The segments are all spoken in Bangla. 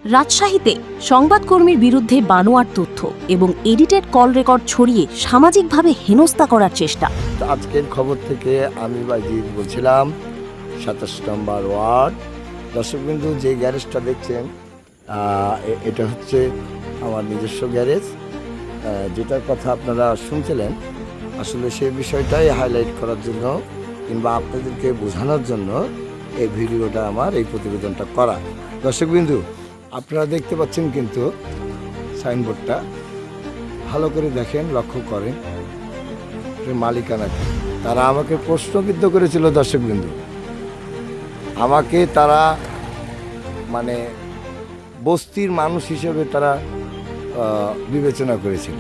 রাজশাহীতে সংবাদকর্মীর বিরুদ্ধে বানোয়াট তথ্য এবং এডিটেড কল রেকর্ড ছড়িয়ে সামাজিকভাবে হেনস্থা করার চেষ্টা। আজকের খবর থেকে আমি বাইজিৎ বলছিলাম, ২৭ নম্বর ওয়ার্ড। দর্শকবিন্দু, যে গ্যারেজটা দেখছেন এটা হচ্ছে আমার নিজস্ব গ্যারেজ। যেটার কথা আপনারা শুনছিলেন, আসলে সেই বিষয়টাই হাইলাইট করার জন্য কিংবা আপনাদেরকে বোঝানোর জন্য এই ভিডিওটা আমার, এই প্রতিবেদনটা করা। দর্শকবিন্দু, আপনারা দেখতে পাচ্ছেন কিন্তু সাইনবোর্ডটা, ভালো করে দেখেন, লক্ষ্য করেন মালিকানা কি। তারা আমাকে প্রশ্নবিদ্ধ করেছিল দর্শকবিন্দু, আমাকে তারা মানে বস্তির মানুষ হিসেবে তারা বিবেচনা করেছিল।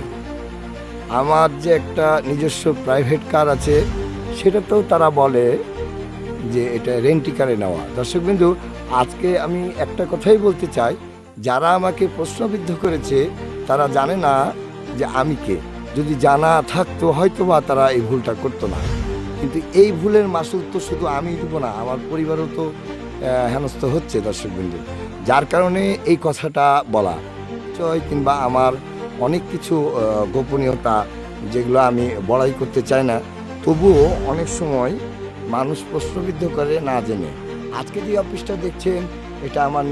আমার যে একটা নিজস্ব প্রাইভেট কার আছে, সেটাতেও তারা বলে যে এটা রেন্টি কারে নেওয়া। দর্শকবিন্দু, আজকে আমি একটা কথাই বলতে চাই, যারা আমাকে প্রশ্নবিদ্ধ করেছে তারা জানে না যে আমি কে। যদি জানা থাকতো হয়তো বা তারা এই ভুলটা করতো না। কিন্তু এই ভুলের মাসুল তো শুধু আমি দেবো না, আমার পরিবারও তো হেনস্থ হচ্ছে দর্শকবিন্দু। যার কারণে এই কথাটা বলা কিংবা আমার অনেক কিছু গোপনীয়তা যেগুলো আমি বড়াই করতে চাই না, তবুও অনেক সময় মানুষ প্রশ্নবিদ্ধ করে না জেনে। আজকে যে অফিসটা দেখছেন, এটা আমার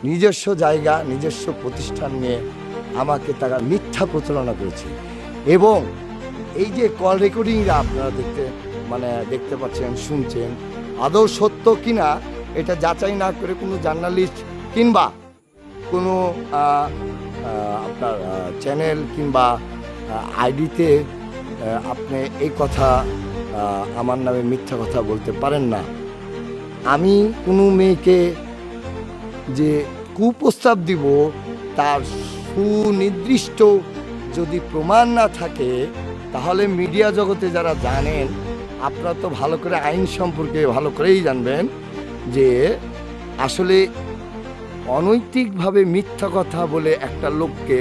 নিজস্ব জায়গা, নিজস্ব প্রতিষ্ঠান নিয়ে আমাকে তারা মিথ্যা প্রচারণা করেছে। এবং এই যে কল রেকর্ডিংরা আপনারা দেখতে পাচ্ছেন, শুনছেন, আদৌ সত্য কিনা এটা যাচাই না করে কোনো জার্নালিস্ট কিংবা কোনো আপনার চ্যানেল কিংবা আইডিতে আপনি এই কথা আমার নামে মিথ্যা কথা বলতে পারেন না। আমি কোনো মেয়েকে যে কুপ্রস্তাব দিব, তার সুনির্দিষ্ট যদি প্রমাণ না থাকে, তাহলে মিডিয়া জগতে যারা জানেন, আপনারা তো ভালো করে আইন সম্পর্কে ভালো করেই জানবেন যে আসলে অনৈতিকভাবে মিথ্যা কথা বলে একটা লোককে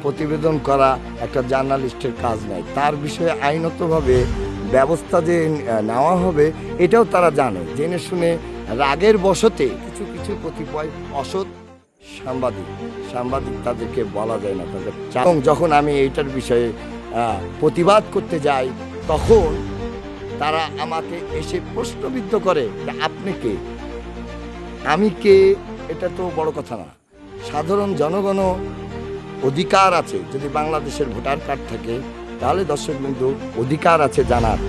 প্রতিবেদন করা একটা জার্নালিস্টের কাজ নয়। তার বিষয়ে আইনতভাবে ব্যবস্থা যে নেওয়া হবে, এটাও তারা জানে। জেনে শুনে রাগের বশতে কিছু কতিপয় অসৎ সাংবাদিক তাদেরকে বলা যায় না তাদের। এবং যখন আমি এইটার বিষয়ে প্রতিবাদ করতে যাই, তখন তারা আমাকে এসে প্রশ্নবিদ্ধ করে যে আপনি কে, আমি কে। এটা তো বড় কথা না। সাধারণ জনগণও অধিকার আছে, যদি বাংলাদেশের ভোটার কার্ড থাকে, তাহলে দর্শকবিন্দু অধিকার আছে জানার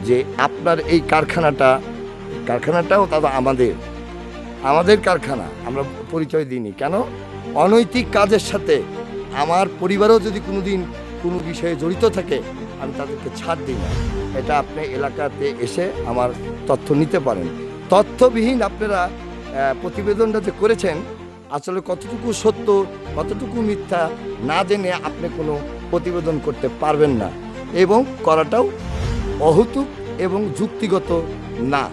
যে আপনার এই কারখানাটাও তাদের আমাদের কারখানা। আমরা পরিচয় দিইনি কেন? অনৈতিক কাজের সাথে আমার পরিবারও যদি কোনোদিন কোনো বিষয়ে জড়িত থাকে, আমি তাদেরকে ছাড় দিই না। এটা আপনি এলাকাতে এসে আমার তথ্য নিতে পারেন। তথ্যবিহীন আপনারা প্রতিবেদনটা যে করেছেন, আসলে কতটুকু সত্য কতটুকু মিথ্যা না জেনে আপনি কোনো প্রতিবেদন করতে পারবেন না, এবং করাটাও অহেতুক এবং যুক্তিগত না।